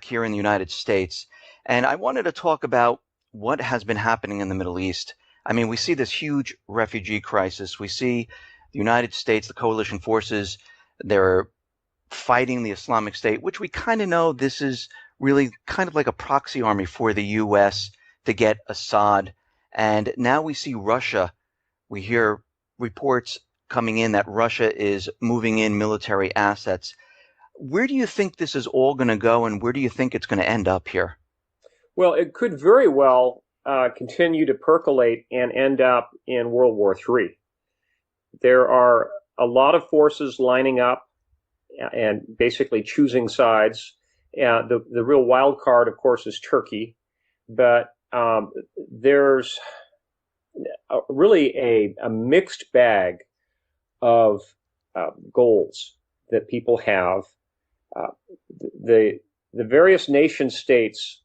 here in the United States, and I wanted to talk about what has been happening in the Middle East. I mean, we see this huge refugee crisis. We see the United States, the coalition forces, they're fighting the Islamic State, which we kind of know this is really kind of like a proxy army for the U.S. to get Assad. And now we see Russia. We hear reports coming in that Russia is moving in military assets. Where do you think this is all going to go, and where do you think it's going to end up here? Well, it could very well continue to percolate and end up in World War III. There are a lot of forces lining up and basically choosing sides. The real wild card, of course, is Turkey, but there's really a mixed bag of goals that people have. The various nation states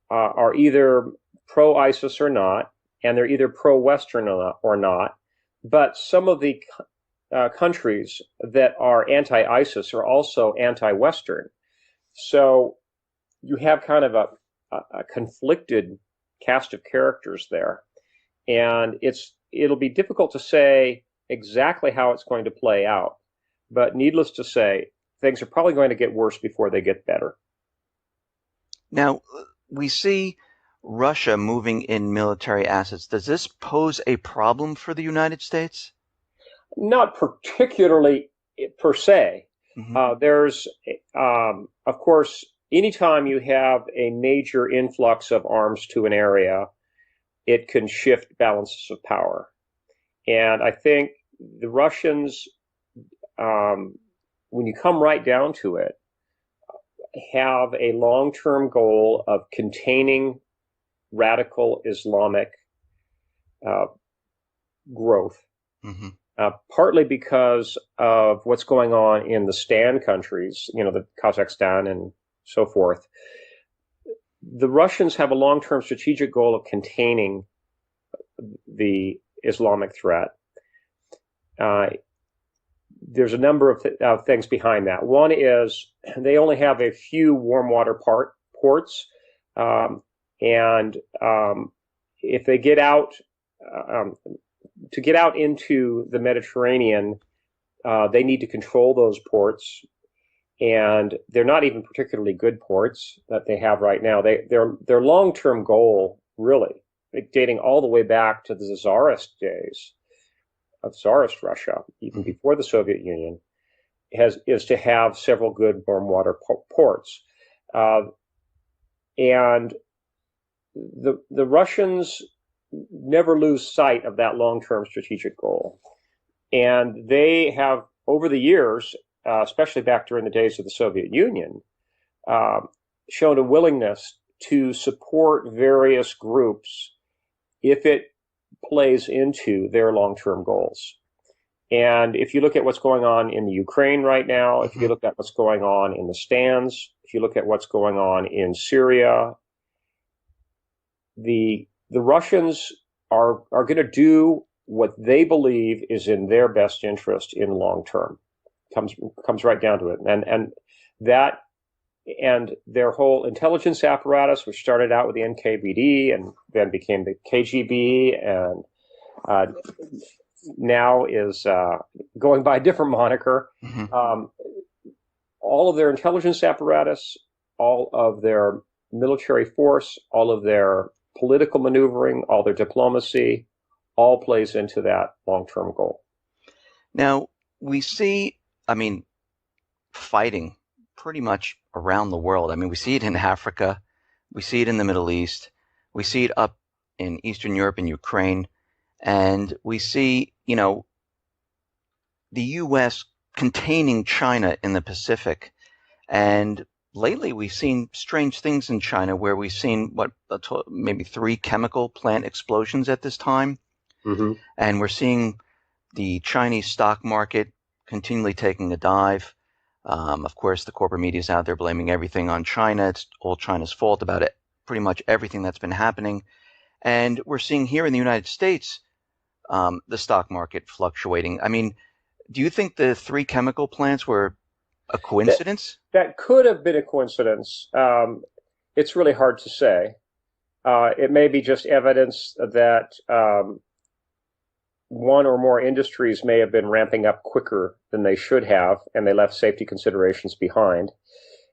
are either pro-ISIS or not, and they're either pro-Western or not. But some of the countries that are anti-ISIS are also anti-Western. So you have kind of a conflicted cast of characters there. And it'll be difficult to say exactly how it's going to play out. But needless to say, things are probably going to get worse before they get better. Now, we see Russia moving in military assets. Does this pose a problem for the United States? Not particularly per se. There's, of course, anytime you have a major influx of arms to an area, it can shift balances of power. And I think the Russians, when you come right down to it, have a long-term goal of containing radical Islamic growth, partly because of what's going on in the Stan countries, the Kazakhstan and so forth. The Russians have a long-term strategic goal of containing the Islamic threat. There's a number of things behind that. One is they only have a few warm water ports, and if they get out, to get out into the Mediterranean, they need to control those ports, and they're not even particularly good ports that they have right now. Their long-term goal, really, dating all the way back to the Tsarist days of Tsarist Russia, even before the Soviet Union, is to have several good warm water ports. And the Russians never lose sight of that long-term strategic goal. And they have, over the years, especially back during the days of the Soviet Union, shown a willingness to support various groups if it plays into their long-term goals. And if you look at what's going on in the Ukraine right now, if you look at what's going on in the Stans, if you look at what's going on in Syria, the Russians are going to do what they believe is in their best interest in long term. Comes right down to it. And their whole intelligence apparatus, which started out with the NKVD and then became the KGB, and now is going by a different moniker. All of their intelligence apparatus, all of their military force, all of their political maneuvering, all their diplomacy, all plays into that long-term goal. Now, we see, fighting pretty much around the world. We see it in Africa, we see it in the Middle East, we see it up in Eastern Europe and Ukraine, and we see, the U.S. containing China in the Pacific. And lately we've seen strange things in China where we've seen, maybe 3 chemical plant explosions at this time. And we're seeing the Chinese stock market continually taking a dive. Of course, the corporate media is out there blaming everything on China. It's all China's fault about it, pretty much everything that's been happening. And we're seeing here in the United States, the stock market fluctuating. Do you think the 3 chemical plants were A coincidence? That could have been a coincidence. It's really hard to say. It may be just evidence that one or more industries may have been ramping up quicker than they should have, and they left safety considerations behind.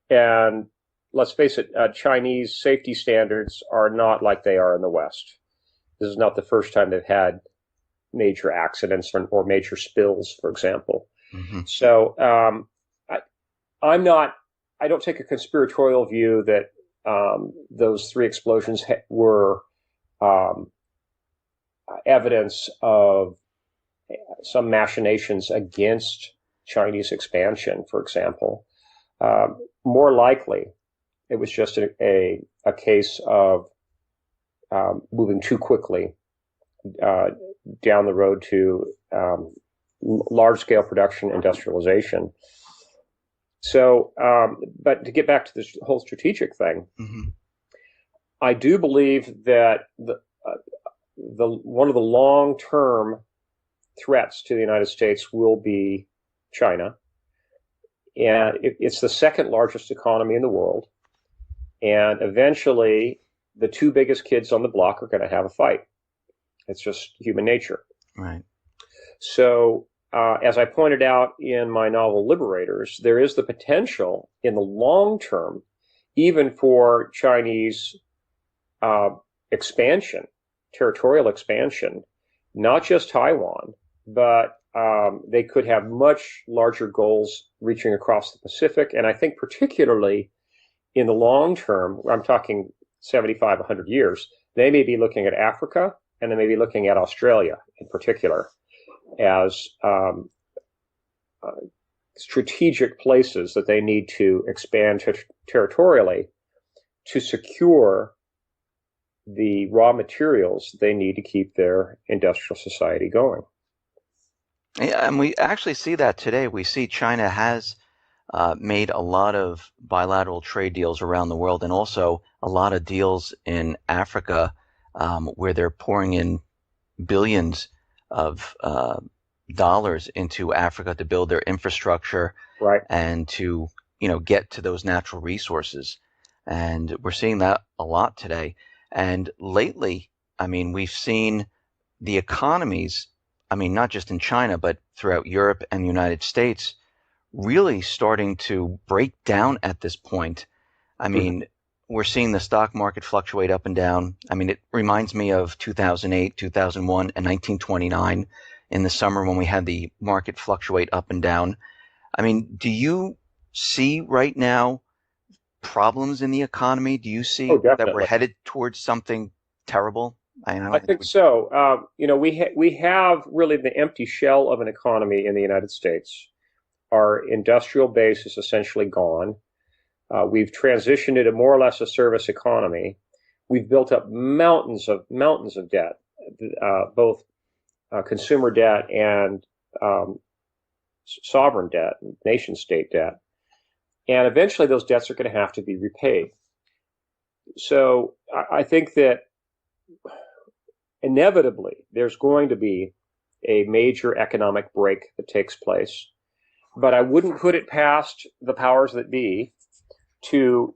And let's face it, Chinese safety standards are not like they are in the West. This is not the first time they've had major accidents or major spills, for example. Mm-hmm. So I don't take a conspiratorial view that those three explosions were evidence of some machinations against Chinese expansion, for example. More likely, it was just a case of moving too quickly down the road to large-scale production industrialization. So, but to get back to this whole strategic thing, mm-hmm. I do believe that one of the long-term threats to the United States will be China. And it's the second largest economy in the world. And eventually, the two biggest kids on the block are going to have a fight. It's just human nature. Right. So, as I pointed out in my novel Liberators, there is the potential in the long term, even for Chinese expansion, territorial expansion, not just Taiwan, but they could have much larger goals reaching across the Pacific. And I think particularly in the long term, I'm talking 75, 100 years, they may be looking at Africa, and they may be looking at Australia in particular as strategic places that they need to expand territorially to secure the raw materials they need to keep their industrial society going. Yeah, and we actually see that today. We see China has made a lot of bilateral trade deals around the world, and also a lot of deals in Africa where they're pouring in billions of dollars into Africa to build their infrastructure, right, and to get to those natural resources. And we're seeing that a lot today. And lately, I mean, we've seen the economies, I mean, not just in China, but throughout Europe and the United States, really starting to break down at this point. I mean, we're seeing the stock market fluctuate up and down. I mean, it reminds me of 2008, 2001, and 1929 in the summer when we had the market fluctuate up and down. I mean, do you see right now problems in the economy? Do you see that we're headed towards something terrible? I think so. We have really the empty shell of an economy in the United States. Our industrial base is essentially gone. We've transitioned it to more or less a service economy. We've built up mountains of debt, both consumer debt and sovereign debt, nation state debt. And eventually those debts are going to have to be repaid. So I think that inevitably there's going to be a major economic break that takes place. But I wouldn't put it past the powers that be to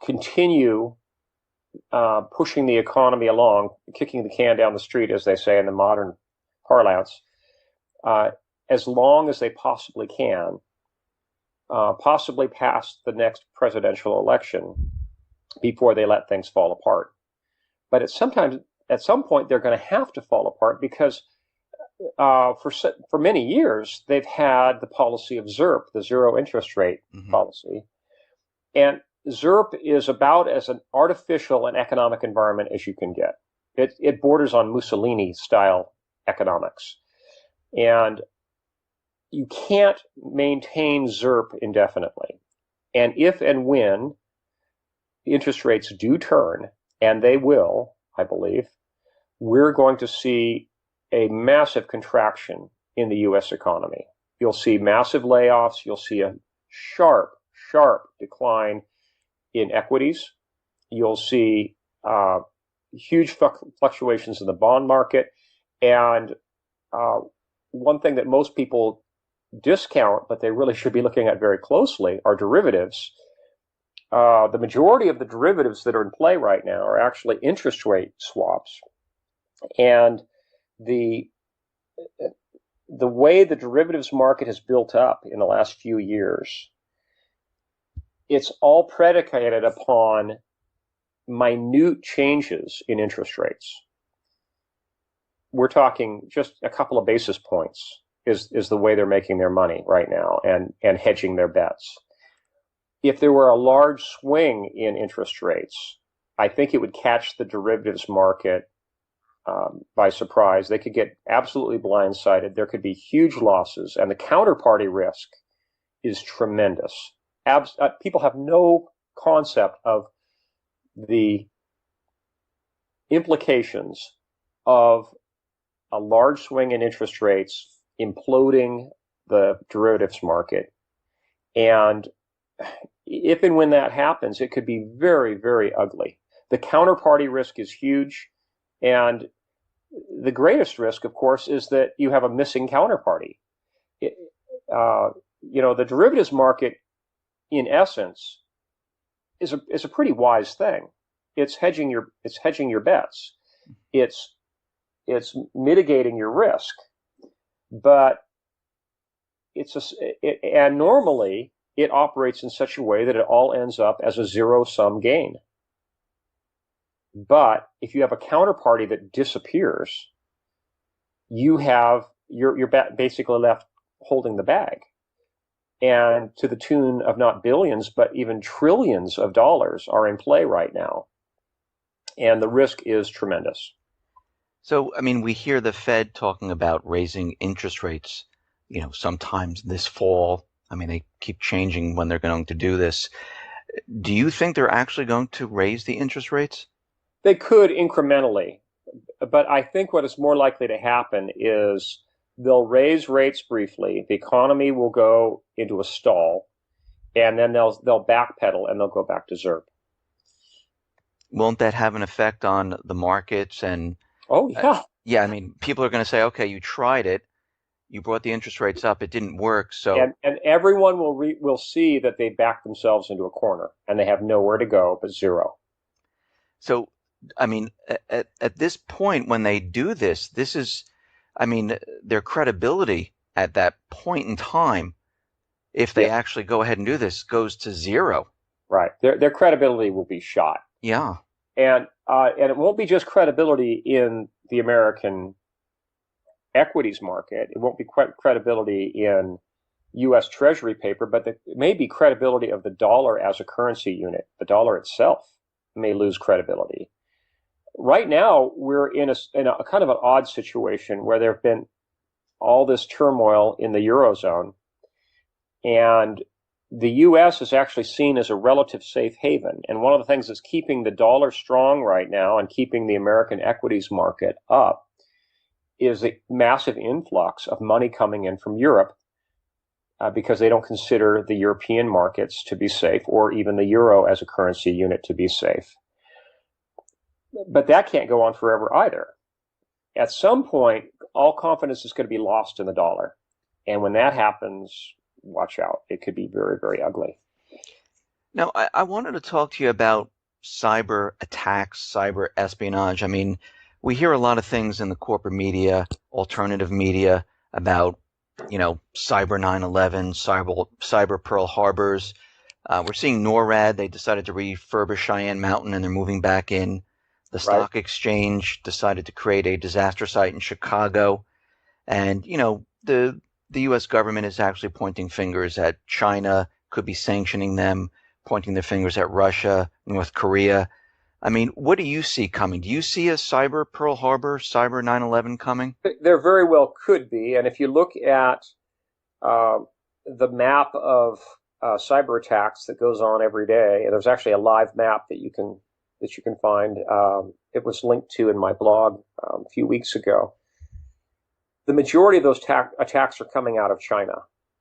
continue pushing the economy along, kicking the can down the street, as they say in the modern parlance, as long as they possibly can, possibly past the next presidential election before they let things fall apart. But at some point, they're going to have to fall apart because for many years, they've had the policy of ZIRP, the zero interest rate policy. And ZIRP is about as an artificial and economic environment as you can get. It borders on Mussolini-style economics. And you can't maintain ZIRP indefinitely. And if and when interest rates do turn, and they will, I believe, we're going to see a massive contraction in the U.S. economy. You'll see massive layoffs. You'll see a sharp decline in equities. You'll see huge fluctuations in the bond market. And one thing that most people discount, but they really should be looking at very closely, are derivatives. The majority of the derivatives that are in play right now are actually interest rate swaps. And the way the derivatives market has built up in the last few years, it's all predicated upon minute changes in interest rates. We're talking just a couple of basis points is the way they're making their money right now and hedging their bets. If there were a large swing in interest rates, I think it would catch the derivatives market by surprise. They could get absolutely blindsided. There could be huge losses, and the counterparty risk is tremendous. People have no concept of the implications of a large swing in interest rates imploding the derivatives market. And if and when that happens, it could be very, very ugly. The counterparty risk is huge. And the greatest risk, of course, is that you have a missing counterparty. The derivatives market, in essence, is a pretty wise thing. It's hedging your bets. It's mitigating your risk, but and normally it operates in such a way that it all ends up as a zero-sum gain. But if you have a counterparty that disappears, you're basically left holding the bag, and to the tune of not billions but even trillions of dollars are in play right now, and the risk is tremendous. So, I mean, we hear the Fed talking about raising interest rates, sometimes this fall. I mean, they keep changing when they're going to do this. Do you think they're actually going to raise the interest rates? They could incrementally, but I think what is more likely to happen is they'll raise rates briefly, the economy will go into a stall, and then they'll backpedal and they'll go back to ZIRP. Won't that have an effect on the markets? And oh yeah, yeah. I mean, people are going to say, okay, you tried it, you brought the interest rates up, it didn't work. So and everyone will see that they backed themselves into a corner and they have nowhere to go but zero. So, I mean, at this point, when they do this is, I mean, their credibility at that point in time, if they actually go ahead and do this, goes to zero. Right. Their credibility will be shot. Yeah. And it won't be just credibility in the American equities market. It won't be credibility in U.S. Treasury paper, but it may be credibility of the dollar as a currency unit. The dollar itself may lose credibility. Right now, we're in a kind of an odd situation where there have been all this turmoil in the Eurozone, and the U.S. is actually seen as a relative safe haven. And one of the things that's keeping the dollar strong right now and keeping the American equities market up is a massive influx of money coming in from Europe because they don't consider the European markets to be safe, or even the euro as a currency unit to be safe. But that can't go on forever either. At some point, all confidence is going to be lost in the dollar. And when that happens, watch out. It could be very, very ugly. Now, I wanted to talk to you about cyber attacks, cyber espionage. I mean, we hear a lot of things in the corporate media, alternative media, about, cyber 9/11, cyber Pearl Harbors. We're seeing NORAD. They decided to refurbish Cheyenne Mountain, and they're moving back in. The stock exchange decided to create a disaster site in Chicago. And, the U.S. government is actually pointing fingers at China, could be sanctioning them, pointing their fingers at Russia, North Korea. I mean, what do you see coming? Do you see a cyber Pearl Harbor, cyber 9/11 coming? There very well could be. And if you look at the map of cyber attacks that goes on every day, and there's actually a live map that you can find. It was linked to in my blog a few weeks ago. The majority of those attacks are coming out of China.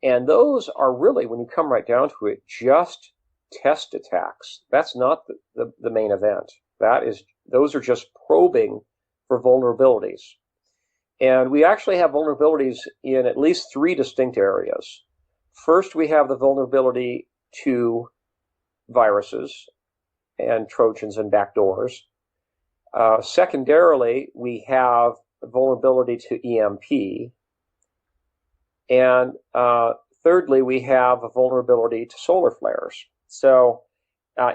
And those are really, when you come right down to it, just test attacks. That's not the main event. Those are just probing for vulnerabilities. And we actually have vulnerabilities in at least three distinct areas. First, we have the vulnerability to viruses and Trojans and backdoors. Secondarily, we have vulnerability to EMP. And thirdly, we have a vulnerability to solar flares. So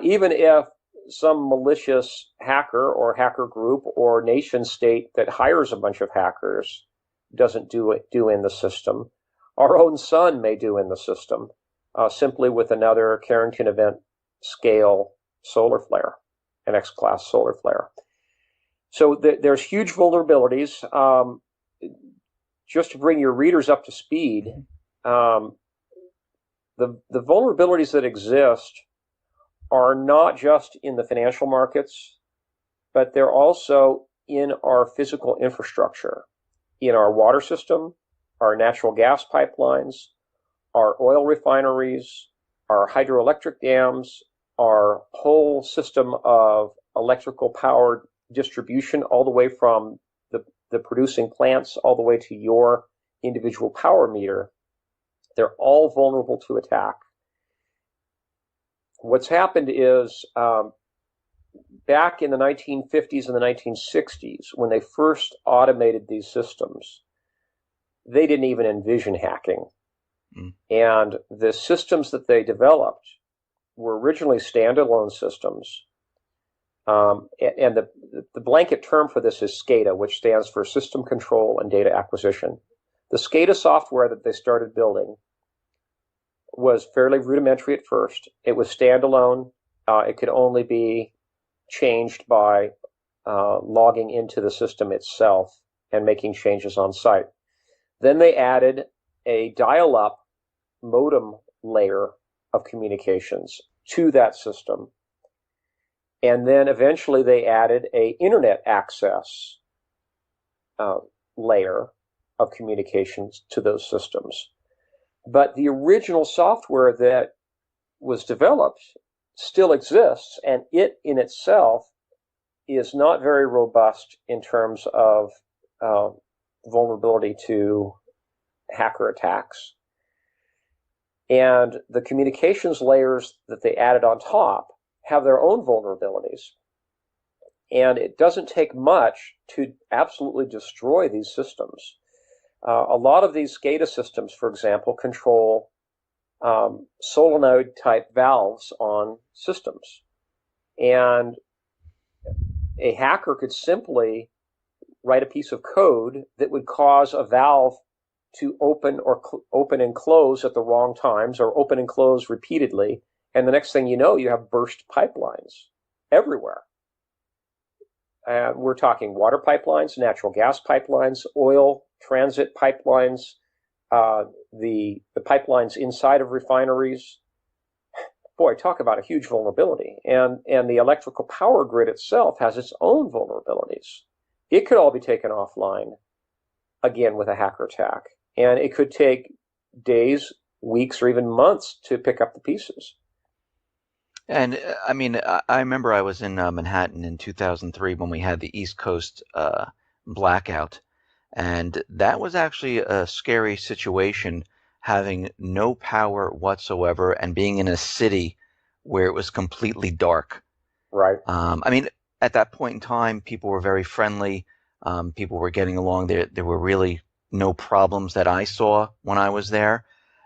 even if some malicious hacker or hacker group or nation state that hires a bunch of hackers doesn't do in the system, our own sun may do in the system, simply with another Carrington event scale solar flare, an X-class solar flare. So there's huge vulnerabilities. Just to bring your readers up to speed, the vulnerabilities that exist are not just in the financial markets, but they're also in our physical infrastructure, in our water system, our natural gas pipelines, our oil refineries, our hydroelectric dams, our whole system of electrical power distribution, all the way from the producing plants all the way to your individual power meter. They're all vulnerable to attack. What's happened is back in the 1950s and the 1960s, when they first automated these systems, they didn't even envision hacking. And the systems that they developed were originally standalone systems. And the blanket term for this is SCADA, which stands for System Control and Data Acquisition. The SCADA software that they started building was fairly rudimentary at first. It was standalone. It could only be changed by logging into the system itself and making changes on site. Then they added a dial-up modem layer of communications to that system. And then eventually they added an internet access layer of communications to those systems. But the original software that was developed still exists, and it in itself is not very robust in terms of vulnerability to hacker attacks. And the communications layers that they added on top have their own vulnerabilities. And it doesn't take much to absolutely destroy these systems. A lot of these SCADA systems, for example, control solenoid-type valves on systems. And a hacker could simply write a piece of code that would cause a valve to open and close at the wrong times, or open and close repeatedly. And the next thing you know, you have burst pipelines everywhere. And we're talking water pipelines, natural gas pipelines, oil transit pipelines, the pipelines inside of refineries. Boy, talk about a huge vulnerability. And the electrical power grid itself has its own vulnerabilities. It could all be taken offline, again, with a hacker attack. And it could take days, weeks, or even months to pick up the pieces. And I mean, I remember I was in Manhattan in 2003 when we had the East Coast blackout. And that was actually a scary situation, having no power whatsoever and being in a city where it was completely dark. Right. I mean, at that point in time, people were very friendly. People were getting along. There were really no problems that I saw when I was there.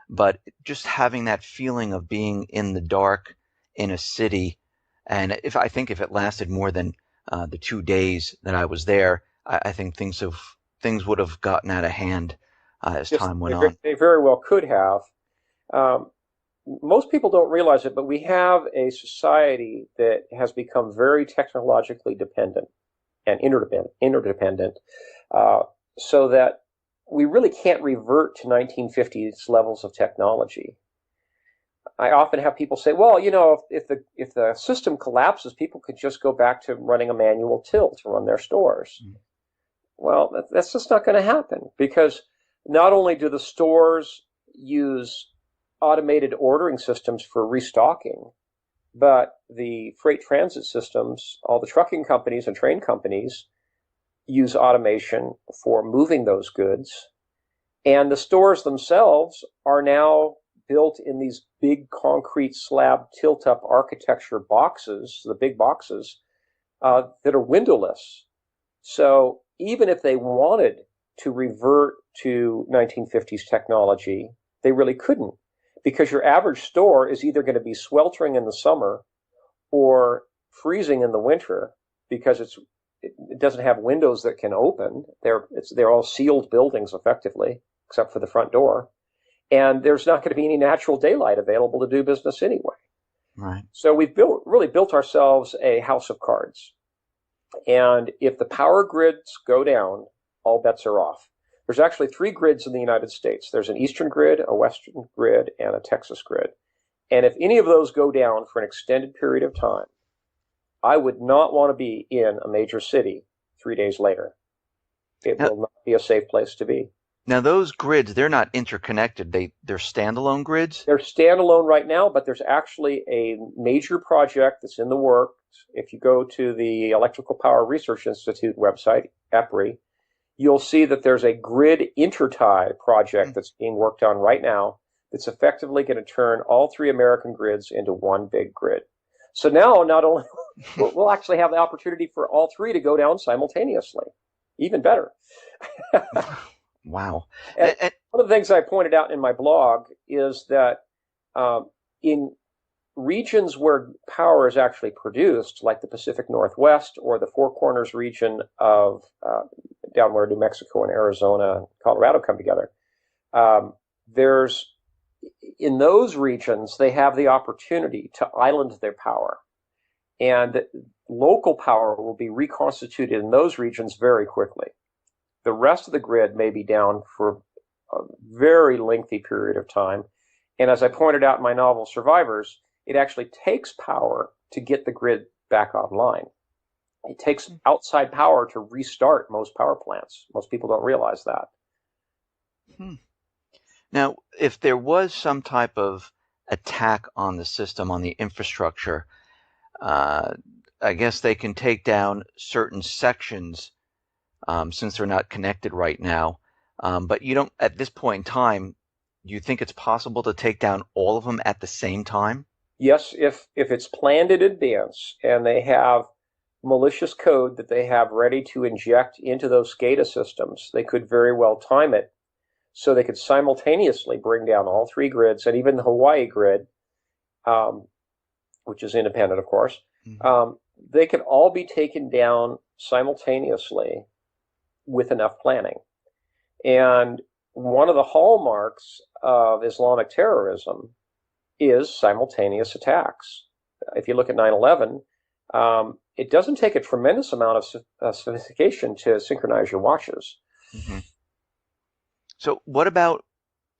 But just having that feeling of being in the dark in a city, and I think if it lasted more than the 2 days that I was there, I think things would have gotten out of hand as time went on. They very well could have. Most people don't realize it, but we have a society that has become very technologically dependent and interdependent, so that we really can't revert to 1950s levels of technology. I often have people say, well, you know, if the system collapses, people could just go back to running a manual till to run their stores. Mm-hmm. Well, that's just not going to happen, because not only do the stores use automated ordering systems for restocking, but the freight transit systems, all the trucking companies and train companies, use automation for moving those goods. And the stores themselves are now built in these big concrete slab tilt-up architecture boxes, the big boxes, that are windowless. So even if they wanted to revert to 1950s technology, they really couldn't, because your average store is either going to be sweltering in the summer or freezing in the winter, because it doesn't have windows that can open. They're all sealed buildings effectively, except for the front door. And there's not going to be any natural daylight available to do business anyway. Right. So we've really built ourselves a house of cards. And if the power grids go down, all bets are off. There's actually 3 grids in the United States. There's an Eastern grid, a Western grid, and a Texas grid. And if any of those go down for an extended period of time, I would not want to be in a major city 3 days later. It will not be a safe place to be. Now, those grids, they're not interconnected. They're standalone grids? They're standalone right now, but there's actually a major project that's in the works. If you go to the Electrical Power Research Institute website, EPRI, you'll see that there's a grid intertie project that's being worked on right now that's effectively going to turn all 3 American grids into one big grid. So now, not only we'll actually have the opportunity for all 3 to go down simultaneously. Even better. Wow. And one of the things I pointed out in my blog is that in regions where power is actually produced, like the Pacific Northwest or the Four Corners region of down where New Mexico and Arizona and Colorado come together, in those regions, they have the opportunity to island their power. And local power will be reconstituted in those regions very quickly. The rest of the grid may be down for a very lengthy period of time. And as I pointed out in my novel, Survivors, it actually takes power to get the grid back online. It takes outside power to restart most power plants. Most people don't realize that. Now, if there was some type of attack on the system, on the infrastructure, I guess they can take down certain sections since they're not connected right now. But you don't, at this point in time, do you think it's possible to take down all of them at the same time? Yes, if it's planned in advance and they have malicious code that they have ready to inject into those SCADA systems, they could very well time it so they could simultaneously bring down all 3 grids, and even the Hawaii grid, which is independent, of course. They could all be taken down simultaneously with enough planning. And one of the hallmarks of Islamic terrorism is simultaneous attacks. If you look at 9/11, it doesn't take a tremendous amount of sophistication to synchronize your watches. So what about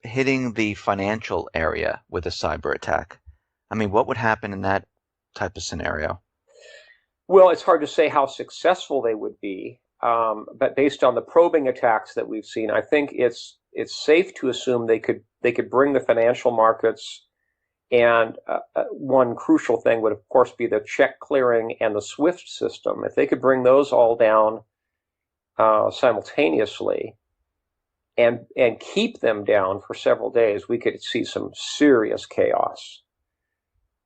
hitting the financial area with a cyber attack? I mean, what would happen in that type of scenario? Well, it's hard to say how successful they would be, but based on the probing attacks that we've seen, I think it's safe to assume they could bring the financial markets. And one crucial thing would, of course, be the check clearing and the SWIFT system. If they could bring those all down simultaneously and keep them down for several days, we could see some serious chaos.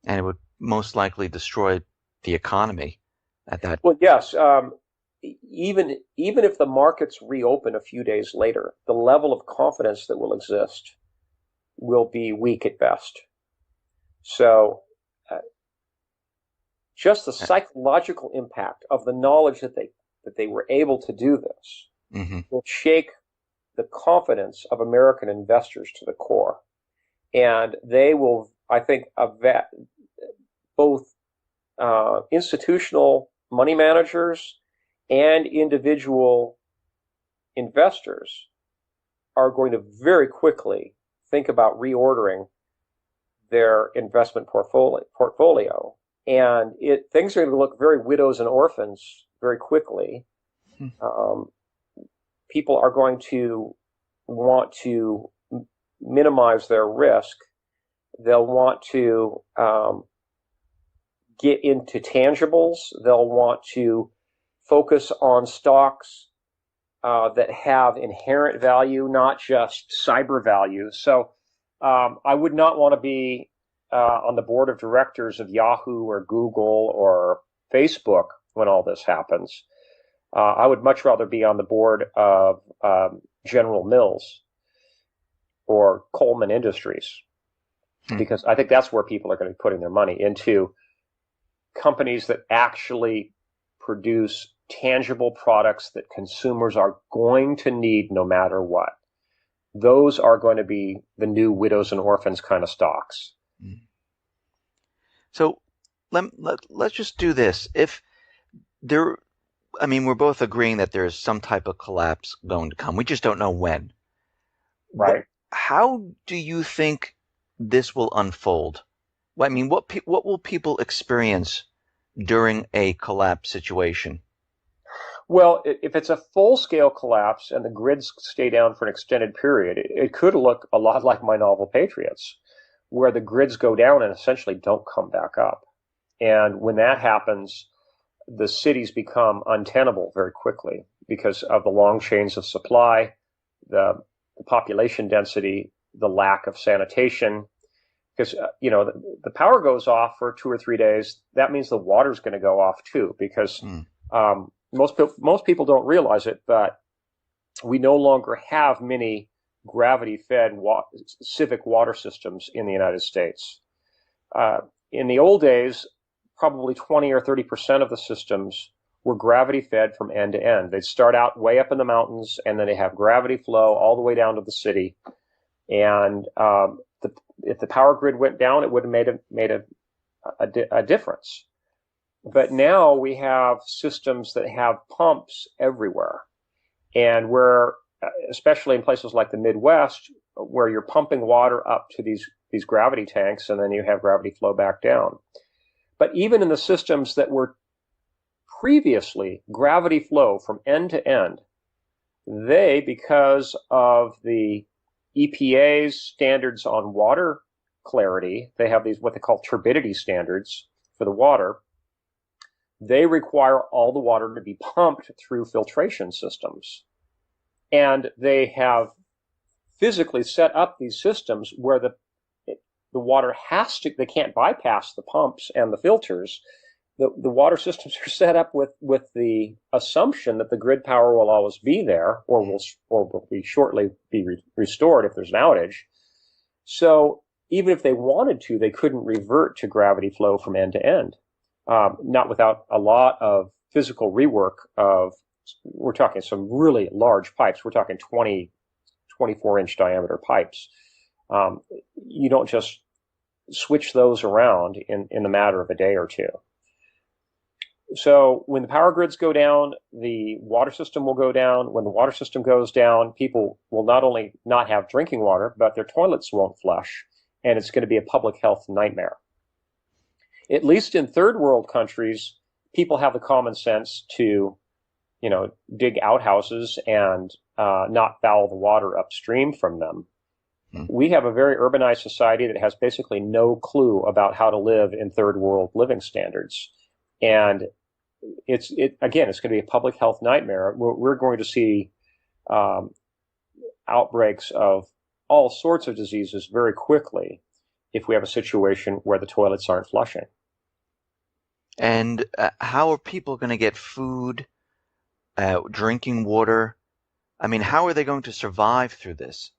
And it would most likely destroy the economy at that. Well, yes. Even if the markets reopen a few days later, the level of confidence that will exist will be weak at best. So just the psychological impact of the knowledge that they were able to do this will shake the confidence of American investors to the core. And they will, I think, both institutional money managers and individual investors are going to very quickly think about reordering their investment portfolio. And things are going to look very widows and orphans very quickly. People are going to want to minimize their risk. They'll want to get into tangibles. They'll want to focus on stocks that have inherent value, not just cyber value. So I would not want to be on the board of directors of Yahoo or Google or Facebook when all this happens. I would much rather be on the board of General Mills or Coleman Industries, because I think that's where people are going to be putting their money into companies that actually produce tangible products that consumers are going to need no matter what. Those are going to be the new widows and orphans kind of stocks. So let's just do this. If there, I mean, we're both agreeing that there's some type of collapse going to come. We just don't know when. Right. How do you think this will unfold? I mean, what will people experience during a collapse situation? Well, if it's a full-scale collapse and the grids stay down for an extended period, it could look a lot like my novel Patriots, where the grids go down and essentially don't come back up. And when that happens, the cities become untenable very quickly because of the long chains of supply, the population density, the lack of sanitation. Because, the power goes off for 2 or 3 days. That means the water's going to go off too, because most people don't realize it, but we no longer have many gravity-fed civic water systems in the United States. In the old days, probably 20 or 30% of the systems were gravity-fed from end to end. They'd start out way up in the mountains, and then they have gravity flow all the way down to the city. And if the power grid went down, it would have made a difference. But now we have systems that have pumps everywhere, and where, especially in places like the Midwest, where you're pumping water up to these gravity tanks, and then you have gravity flow back down. But even in the systems that were previously gravity flow from end to end, they, because of the EPA's standards on water clarity, they have these what they call turbidity standards for the water. They require all the water to be pumped through filtration systems. And they have physically set up these systems where the water they can't bypass the pumps and the filters. The water systems are set up with the assumption that the grid power will always be there, or will be shortly be restored if there's an outage. So even if they wanted to, they couldn't revert to gravity flow from end to end. Not without a lot of physical rework we're talking some really large pipes. We're talking 24-inch diameter pipes. You don't just switch those around in the matter of a day or two. So when the power grids go down, the water system will go down. When the water system goes down, people will not only not have drinking water, but their toilets won't flush, and it's going to be a public health nightmare. At least in third world countries, people have the common sense to, dig outhouses and not foul the water upstream from them. We have a very urbanized society that has basically no clue about how to live in third world living standards. And it's going to be a public health nightmare. We're going to see outbreaks of all sorts of diseases very quickly if we have a situation where the toilets aren't flushing. And how are people going to get food, drinking water? I mean, how are they going to survive through this?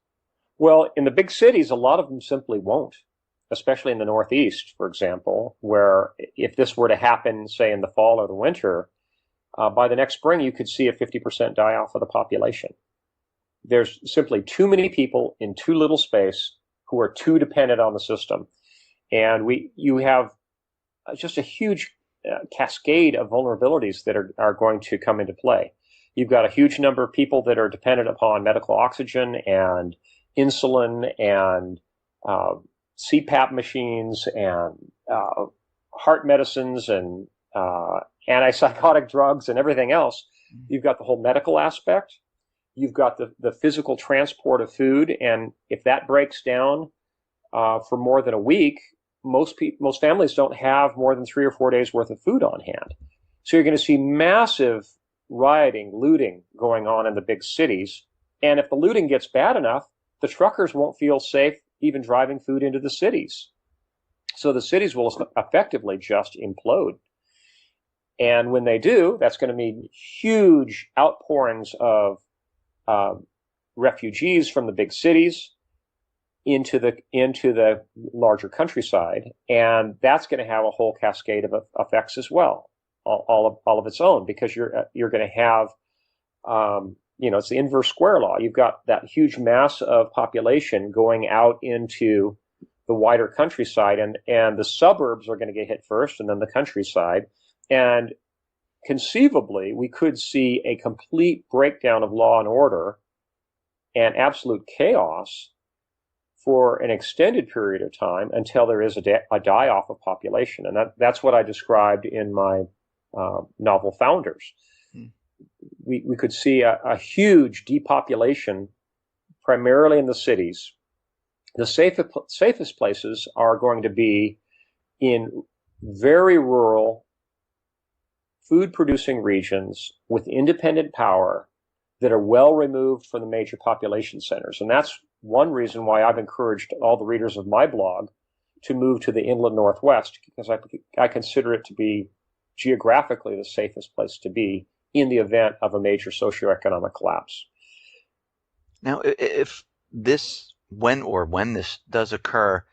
Well, in the big cities, a lot of them simply won't, especially in the Northeast, for example, where if this were to happen, say, in the fall or the winter, by the next spring, you could see a 50% die-off of the population. There's simply too many people in too little space who are too dependent on the system. And you have just a huge cascade of vulnerabilities that are going to come into play. You've got a huge number of people that are dependent upon medical oxygen and insulin and CPAP machines and heart medicines and antipsychotic drugs and everything else. You've got the whole medical aspect. You've got the physical transport of food, and if that breaks down for more than a week, most families don't have more than 3 or 4 days worth of food on hand. So you're going to see massive rioting, looting going on in the big cities. And if the looting gets bad enough, the truckers won't feel safe even driving food into the cities. So the cities will effectively just implode. And when they do, that's going to mean huge outpourings of refugees from the big cities into the larger countryside, and that's going to have a whole cascade of effects as well, all of its own, because you're going to have it's the inverse square law. You've got that huge mass of population going out into the wider countryside, and the suburbs are going to get hit first, and then the countryside. And conceivably, we could see a complete breakdown of law and order and absolute chaos for an extended period of time until there is a die-off of population. And that's what I described in my novel Founders. We could see a huge depopulation, primarily in the cities. The safest places are going to be in very rural, food-producing regions with independent power that are well removed from the major population centers. And that's one reason why I've encouraged all the readers of my blog to move to the inland Northwest, because I consider it to be geographically the safest place to be in the event of a major socioeconomic collapse. Now, if this, when this does occur,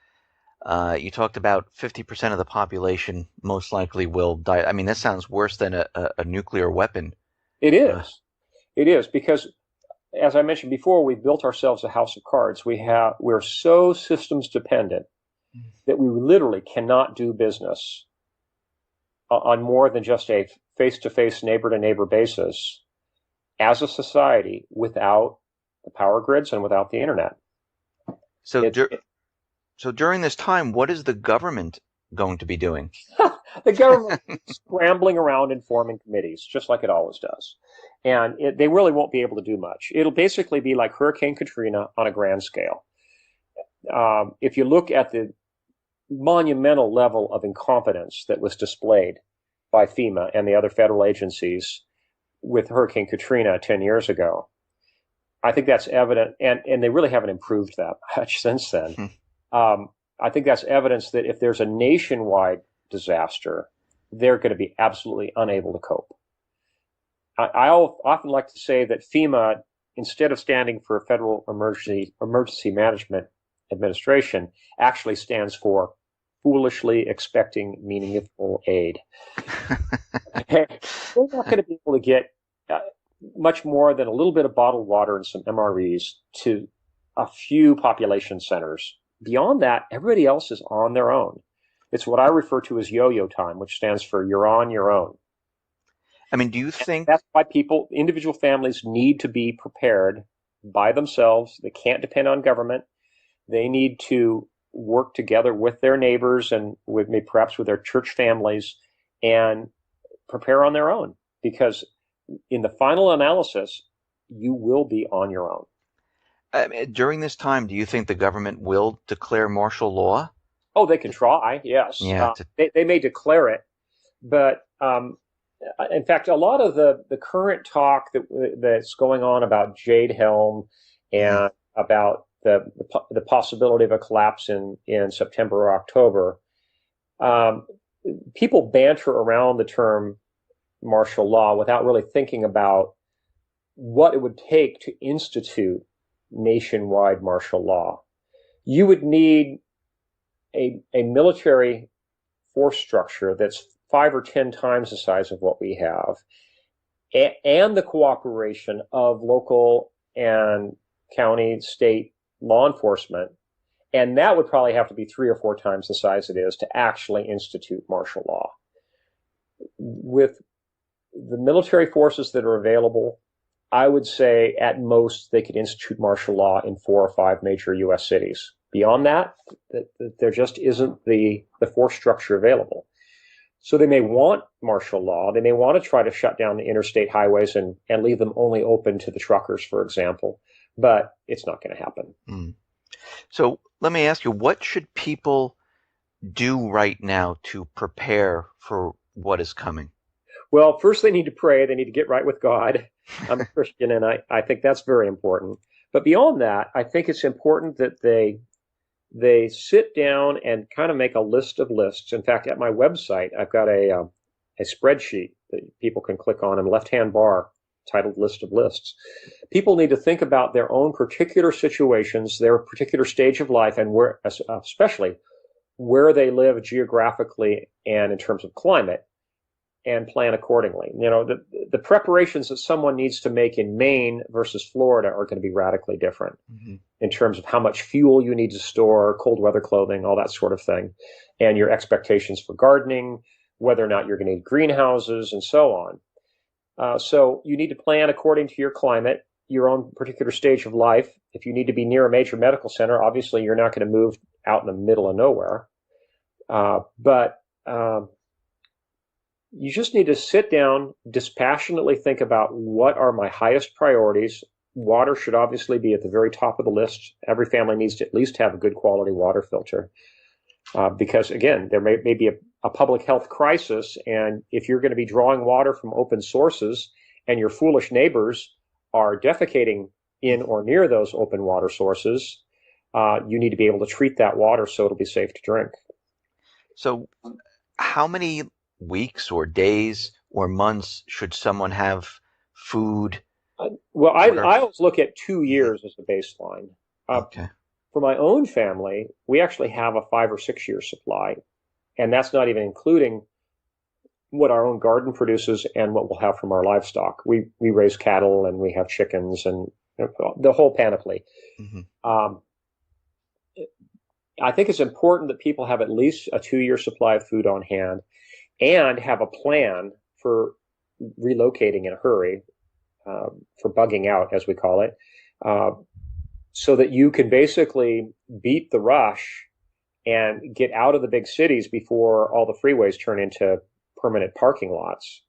you talked about 50% of the population most likely will die. I mean, that sounds worse than a nuclear weapon. It is. It is, because, as I mentioned before, we built ourselves a house of cards. We're so systems dependent that we literally cannot do business on more than just a face-to-face, neighbor-to-neighbor basis as a society without the power grids and without the internet. So during this time, what is the government going to be doing? The government is scrambling around and forming committees, just like it always does. And they really won't be able to do much. It'll basically be like Hurricane Katrina on a grand scale. If you look at the monumental level of incompetence that was displayed by FEMA and the other federal agencies with Hurricane Katrina 10 years ago, I think that's evident, and they really haven't improved that much since then. I think that's evidence that if there's a nationwide disaster, they're going to be absolutely unable to cope. I often like to say that FEMA, instead of standing for Federal Emergency Management Administration, actually stands for foolishly expecting meaningful aid. They're not going to be able to get much more than a little bit of bottled water and some MREs to a few population centers. Beyond that, everybody else is on their own. It's what I refer to as yo-yo time, which stands for you're on your own. I mean, do you think that's why individual families need to be prepared by themselves? They can't depend on government. They need to work together with their neighbors and perhaps with their church families and prepare on their own, because in the final analysis, you will be on your own. During this time, do you think the government will declare martial law? Oh, they can try, yes. Yeah, they may declare it, but in fact, a lot of the current talk that's going on about Jade Helm and about the possibility of a collapse in September or October, people banter around the term martial law without really thinking about what it would take to institute nationwide martial law. You would need a military force structure that's 5 or 10 times the size of what we have, and the cooperation of local and county, state law enforcement. And that would probably have to be 3 or 4 times the size it is to actually institute martial law. With the military forces that are available, I would say at most they could institute martial law in 4 or 5 major U.S. cities. Beyond that, there just isn't the force structure available. So they may want martial law. They may want to try to shut down the interstate highways and leave them only open to the truckers, for example. But it's not going to happen. So let me ask you, what should people do right now to prepare for what is coming? Well, first they need to pray. They need to get right with God. I'm a Christian, and I think that's very important. But beyond that, I think it's important that they sit down and kind of make a list of lists. In fact, at my website, I've got a spreadsheet that people can click on in the left-hand bar titled List of Lists. People need to think about their own particular situations, their particular stage of life, and where, especially where they live geographically and in terms of climate, and plan accordingly. You know, the preparations that someone needs to make in Maine versus Florida are going to be radically different in terms of how much fuel you need to store, cold weather clothing, all that sort of thing, and your expectations for gardening, whether or not you're going to need greenhouses, and so on. So you need to plan according to your climate, your own particular stage of life. If you need to be near a major medical center, obviously you're not going to move out in the middle of nowhere. But you just need to sit down, dispassionately think about what are my highest priorities. Water should obviously be at the very top of the list. Every family needs to at least have a good quality water filter. Because again, there may be a public health crisis, and if you're going to be drawing water from open sources and your foolish neighbors are defecating in or near those open water sources, you need to be able to treat that water so it'll be safe to drink. So how many weeks or days or months should someone have food? Well, I always look at 2 years as the baseline. Okay. For my own family, we actually have a 5 or 6 year supply, and that's not even including what our own garden produces and what we'll have from our livestock. We raise cattle and we have chickens and the whole panoply. I think it's important that people have at least a 2 year supply of food on hand and have a plan for relocating in a hurry, for bugging out, as we call it, so that you can basically beat the rush and get out of the big cities before all the freeways turn into permanent parking lots.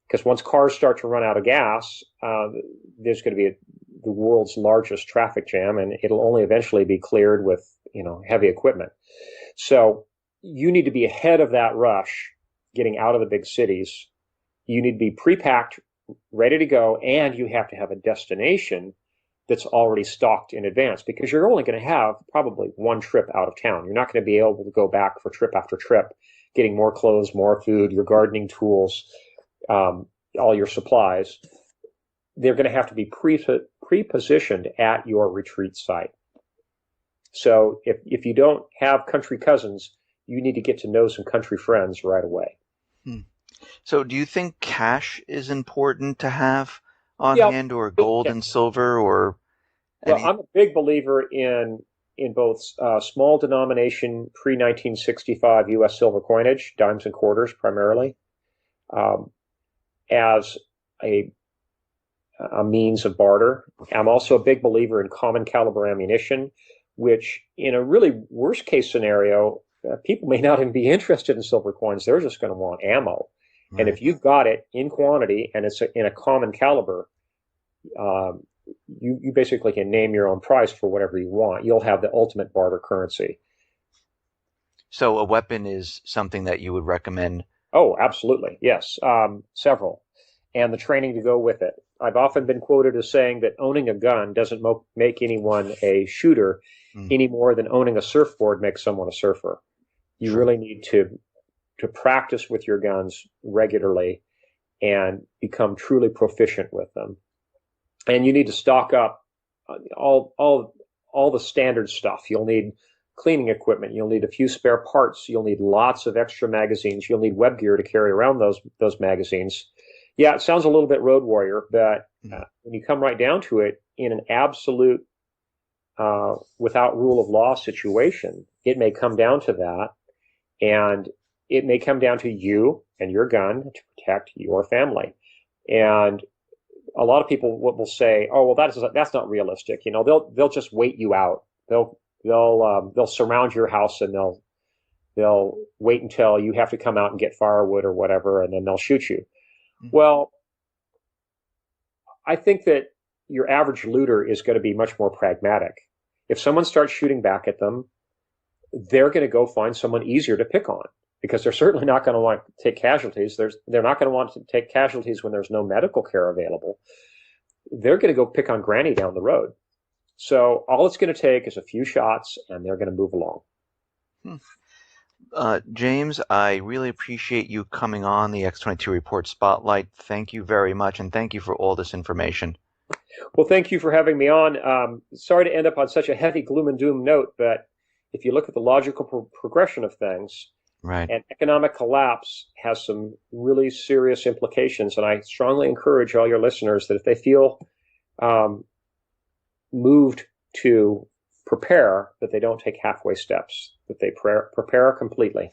Because once cars start to run out of gas, there's going to be the world's largest traffic jam, and it'll only eventually be cleared with, heavy equipment. So you need to be ahead of that rush, getting out of the big cities. You need to be pre-packed, ready to go, and you have to have a destination that's already stocked in advance, because you're only going to have probably one trip out of town. You're not going to be able to go back for trip after trip, getting more clothes, more food, your gardening tools, all your supplies. They're going to have to be pre-positioned at your retreat site. So if you don't have country cousins, you need to get to know some country friends right away. So do you think cash is important to have on hand, or gold and silver, or any? Well, I'm a big believer in both small denomination pre-1965 U.S. silver coinage, dimes and quarters primarily, as a means of barter. I'm also a big believer in common caliber ammunition, which in a really worst case scenario, people may not even be interested in silver coins. They're just going to want ammo. Right. And if you've got it in quantity and it's in a common caliber, you basically can name your own price for whatever you want. You'll have the ultimate barter currency. So a weapon is something that you would recommend? Oh, absolutely. Yes. Several. And the training to go with it. I've often been quoted as saying that owning a gun doesn't make anyone a shooter any more than owning a surfboard makes someone a surfer. You really need to practice with your guns regularly and become truly proficient with them. And you need to stock up all the standard stuff. You'll need cleaning equipment. You'll need a few spare parts. You'll need lots of extra magazines. You'll need web gear to carry around those magazines. Yeah, it sounds a little bit Road Warrior, but when you come right down to it, in an absolute without rule of law situation, it may come down to that, and it may come down to you and your gun to protect your family. And a lot of people will say, "Oh, well, that's not realistic." They'll just wait you out. They'll surround your house and they'll wait until you have to come out and get firewood or whatever, and then they'll shoot you. Well, I think that your average looter is going to be much more pragmatic. If someone starts shooting back at them, they're going to go find someone easier to pick on. because they're certainly not going to want to take casualties. They're not going to want to take casualties when there's no medical care available. They're going to go pick on Granny down the road. So all it's going to take is a few shots, and they're going to move along. James, I really appreciate you coming on the X-22 Report Spotlight. Thank you very much, and thank you for all this information. Well, thank you for having me on. Sorry to end up on such a heavy gloom and doom note, but if you look at the logical progression of things, right, and economic collapse has some really serious implications, and I strongly encourage all your listeners that if they feel moved to prepare, that they don't take halfway steps, that they prepare completely.